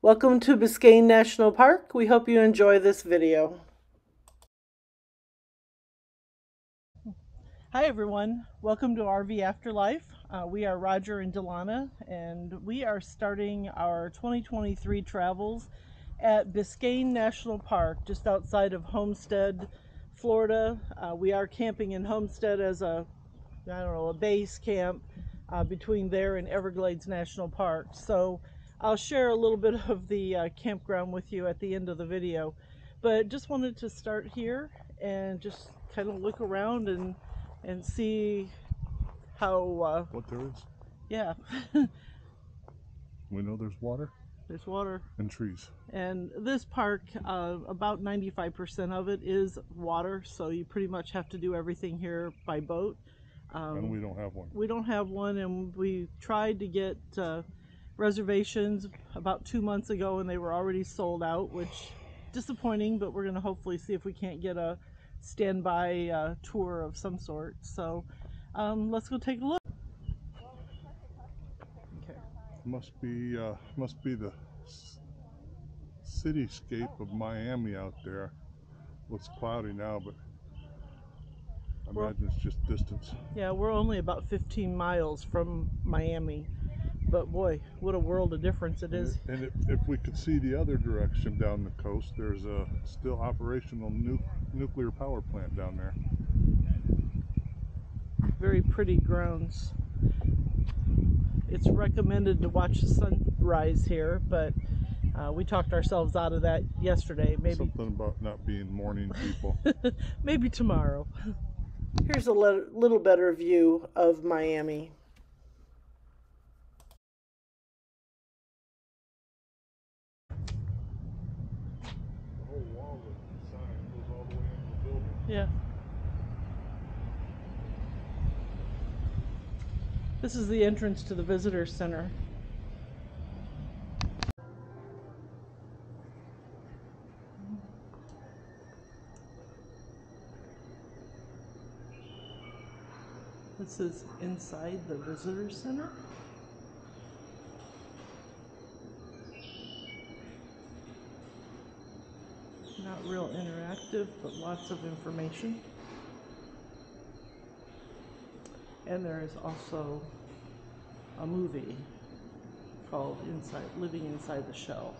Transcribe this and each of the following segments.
Welcome to Biscayne National Park. We hope you enjoy this video. Hi everyone, welcome to RV Afterlife. We are Roger and Delana, and we are starting our 2023 travels at Biscayne National Park, just outside of Homestead, Florida. We are camping in Homestead as a base camp between there and Everglades National Park. So I'll share a little bit of the campground with you at the end of the video. But just wanted to start here and just kind of look around and see how... what there is? Yeah. We know there's water. There's water. And trees. And this park, about 95% of it is water, so you pretty much have to do everything here by boat. And we don't have one. We don't have one, and we tried to get reservations about 2 months ago, and they were already sold out, which disappointing, but we're going to hopefully see if we can't get a standby tour of some sort. So let's go take a look. Okay. Must be the cityscape of Miami out there. Well, it's cloudy now, but I imagine it's just distance. Yeah, we're only about 15 miles from Miami, but boy, what a world of difference it is. And if we could see the other direction down the coast, there's a still operational nuclear power plant down there. Very pretty grounds. It's recommended to watch the sunrise here, but we talked ourselves out of that yesterday. Maybe something about not being morning people. Maybe tomorrow. Here's a little better view of Miami. The whole wall of the sign goes all the way into the building. Yeah. This is the entrance to the visitor center. This is inside the visitor center. Not real interactive, but lots of information. And there is also a movie called Living Inside the Shell.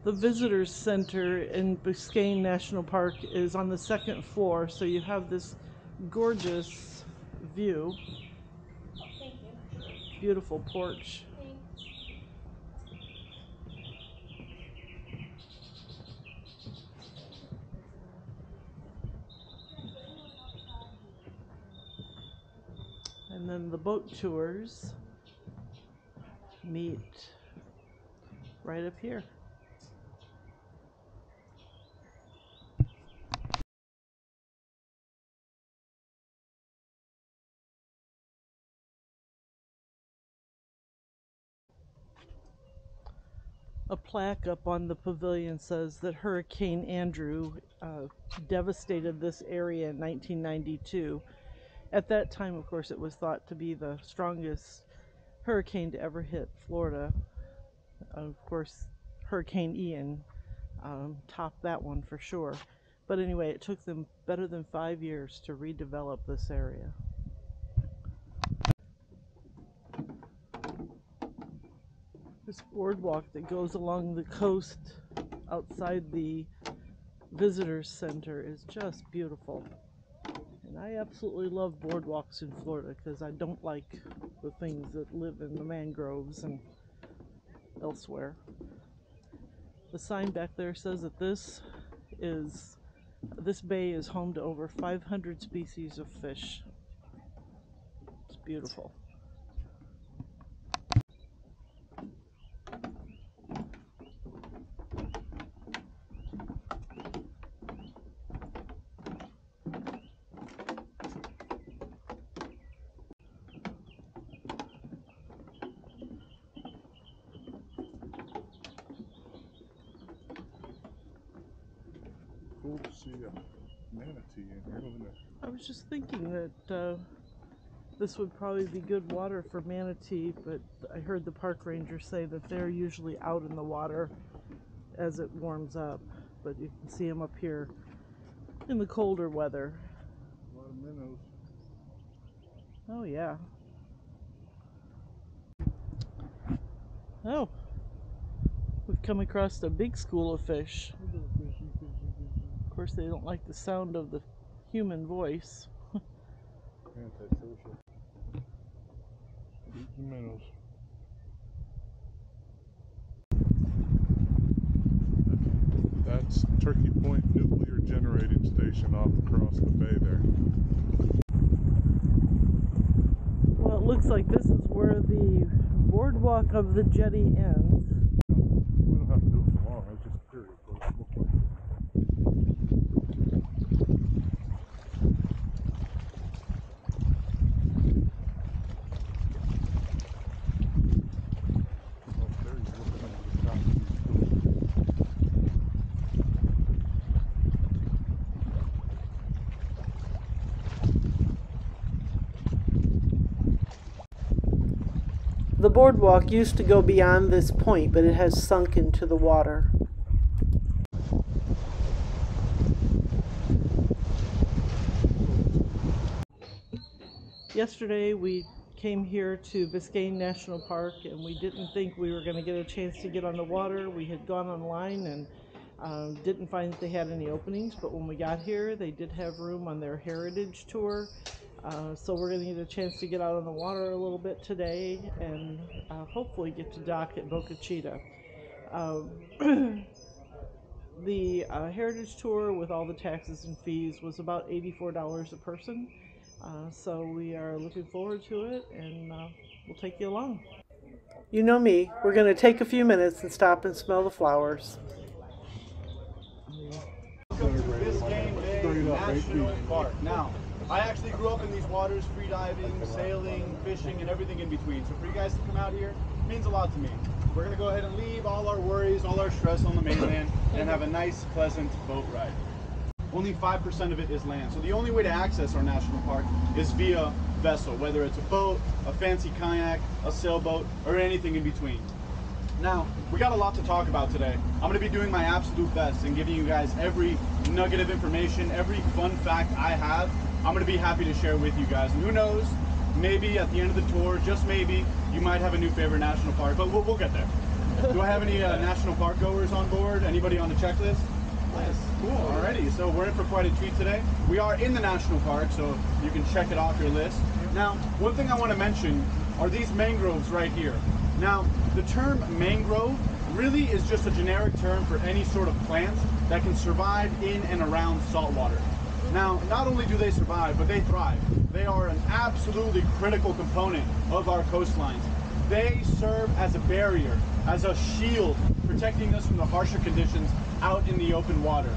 The Visitors Center in Biscayne National Park is on the second floor, so you have this gorgeous view. Thank you. Beautiful porch. And then the boat tours meet right up here. A plaque up on the pavilion says that Hurricane Andrew devastated this area in 1992. At that time, of course, it was thought to be the strongest hurricane to ever hit Florida. Of course, Hurricane Ian topped that one for sure. But anyway, it took them better than 5 years to redevelop this area. This boardwalk that goes along the coast outside the Visitors Center is just beautiful. And I absolutely love boardwalks in Florida because I don't like the things that live in the mangroves and elsewhere. The sign back there says that this bay is home to over 500 species of fish. It's beautiful. Cool to see a manatee in here, isn't it? I was just thinking that This would probably be good water for manatee, but I heard the park ranger say that they're usually out in the water as it warms up. But you can see them up here in the colder weather. A lot of minnows. Oh yeah. Oh, we've come across a big school of fish. Of course, they don't like the sound of the human voice. Antisocial. Eat some minnows. That's Turkey Point Nuclear Generating Station off across the bay there. Well, it looks like this is where the boardwalk of the jetty ends. We don't have to do it for long. I was just curious what it looked like. The boardwalk used to go beyond this point, but it has sunk into the water. Yesterday we came here to Biscayne National Park, and we didn't think we were going to get a chance to get on the water. We had gone online and didn't find that they had any openings, but when we got here they did have room on their heritage tour. So we're going to get a chance to get out on the water a little bit today and hopefully get to dock at Boca Chita. The heritage tour with all the taxes and fees was about $84 a person. So we are looking forward to it, and we'll take you along. You know me, we're going to take a few minutes and stop and smell the flowers. Welcome to Biscayne Bay National Park. Now, I actually grew up in these waters, free diving, sailing, fishing, and everything in between. So for you guys to come out here, it means a lot to me. We're going to go ahead and leave all our worries, all our stress on the mainland, and have a nice, pleasant boat ride. Only 5% of it is land. So the only way to access our national park is via vessel, whether it's a boat, a fancy kayak, a sailboat, or anything in between. Now, we got a lot to talk about today. I'm going to be doing my absolute best and giving you guys every nugget of information, every fun fact I have. I'm going to be happy to share with you guys. And who knows, maybe at the end of the tour, just maybe, you might have a new favorite national park, but we'll get there. Do I have any national park goers on board? Anybody on the checklist? Nice, cool, alrighty. So we're in for quite a treat today. We are in the national park, so you can check it off your list. Now, one thing I want to mention are these mangroves right here. Now, the term mangrove really is just a generic term for any sort of plant that can survive in and around salt water. Now, not only do they survive, but they thrive. They are an absolutely critical component of our coastlines. They serve as a barrier, as a shield, protecting us from the harsher conditions out in the open water.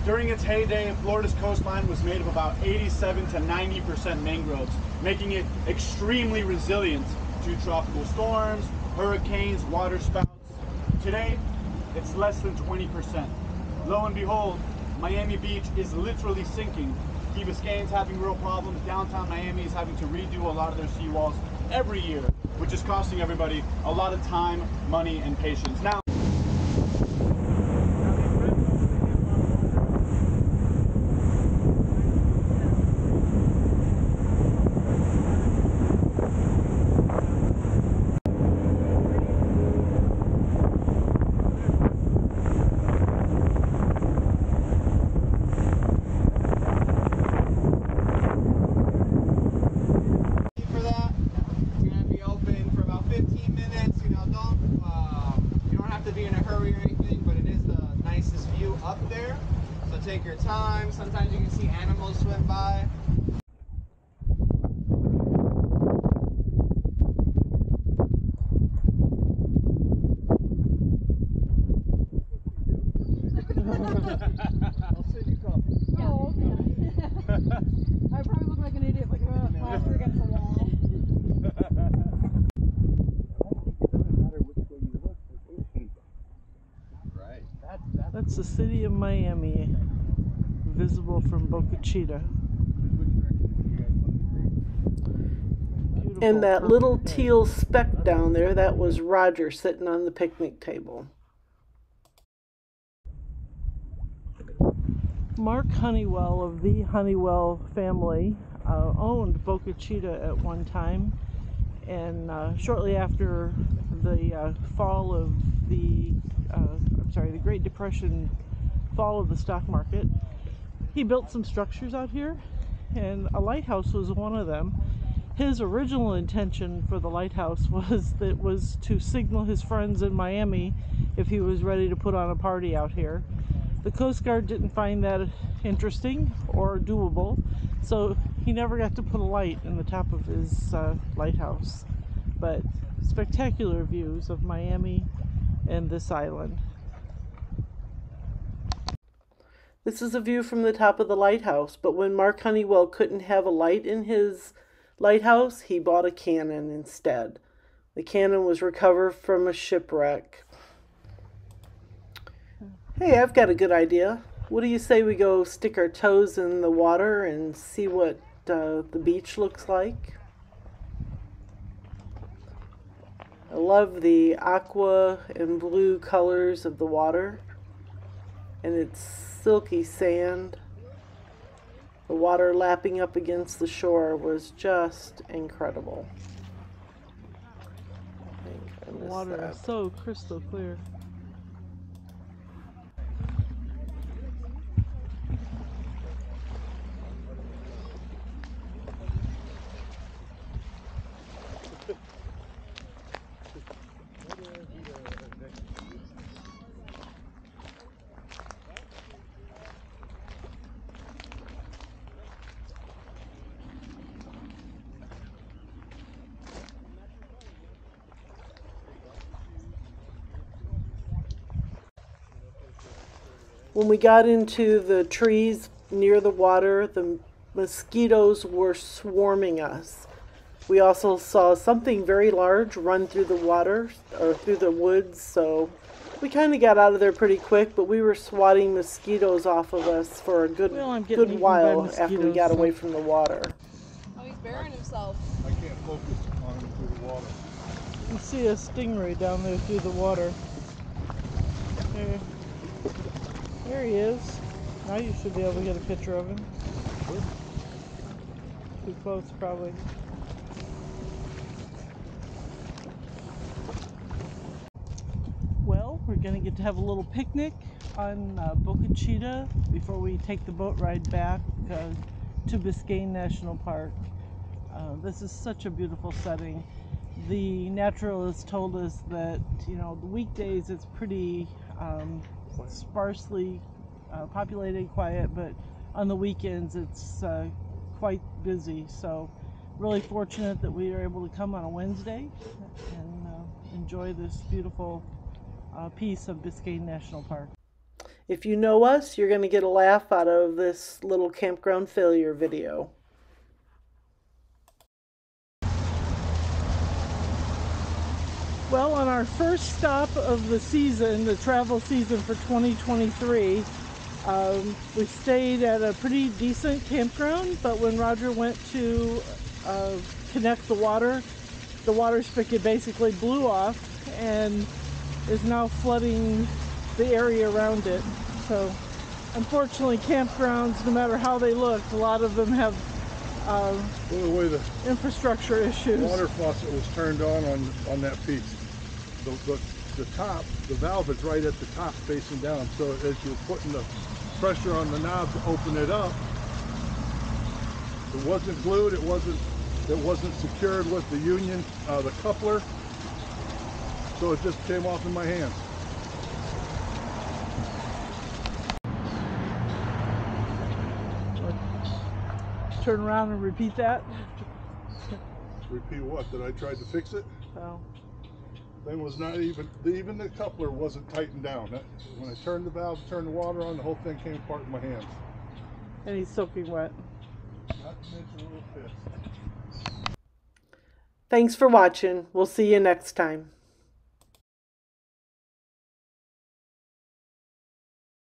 During its heyday, Florida's coastline was made of about 87 to 90% mangroves, making it extremely resilient to tropical storms, hurricanes, water spouts. Today, it's less than 20%. Lo and behold, Miami Beach is literally sinking. Key Biscayne's having real problems. Downtown Miami is having to redo a lot of their seawalls every year, which is costing everybody a lot of time, money, and patience. Now, take your time. Sometimes you can see animals swim by. I'll send you coffee. Oh, okay. I probably look like an idiot, like a plaster against the wall. I think it doesn't matter which way you look, the ocean. Right. That's the city of Miami, visible from Boca Chita. Which direction do you guys want to take? And that little teal speck down there, that was Roger sitting on the picnic table. Mark Honeywell of the Honeywell family owned Boca Chita at one time, and shortly after the fall of the Great Depression, fall of the stock market, he built some structures out here, and a lighthouse was one of them. His original intention for the lighthouse was to signal his friends in Miami if he was ready to put on a party out here. The Coast Guard didn't find that interesting or doable, so he never got to put a light in the top of his lighthouse. But spectacular views of Miami and this island. This is a view from the top of the lighthouse, but when Mark Honeywell couldn't have a light in his lighthouse, he bought a cannon instead. The cannon was recovered from a shipwreck. Hey, I've got a good idea. What do you say we go stick our toes in the water and see what the beach looks like? I love the aqua and blue colors of the water, and its silky sand. The water lapping up against the shore was just incredible. The water is so crystal clear. When we got into the trees near the water, the mosquitoes were swarming us. We also saw something very large run through the water, or through the woods, so we kind of got out of there pretty quick, but we were swatting mosquitoes off of us for a good while after we got away from the water. Oh, he's burying himself. I can't focus on him through the water. You see a stingray down there through the water. There he is. Now you should be able to get a picture of him. Too close, probably. Well, we're going to get to have a little picnic on Boca Chita before we take the boat ride back to Biscayne National Park. This is such a beautiful setting. The naturalist told us that, you know, the weekdays it's pretty sparsely populated, quiet, but on the weekends it's quite busy. So really fortunate that we were able to come on a Wednesday and enjoy this beautiful piece of Biscayne National Park. If you know us, you're going to get a laugh out of this little campground failure video. Well, on our first stop of the season, the travel season for 2023, we stayed at a pretty decent campground, but when Roger went to connect the water spigot basically blew off and is now flooding the area around it. So unfortunately, campgrounds, no matter how they look, a lot of them have The way the infrastructure issues. water faucet was turned on that piece. The top, the valve is right at the top facing down, so as you're putting the pressure on the knob to open it up, it wasn't glued, it wasn't secured with the union, the coupler, so it just came off in my hand. Turn around and repeat that. Repeat what? That I tried to fix it? Oh. Thing was not even the coupler wasn't tightened down. When I turned the valve, turned the water on, the whole thing came apart in my hands. And he's soaking wet. Not to mention a little pissed. Thanks for watching. We'll see you next time.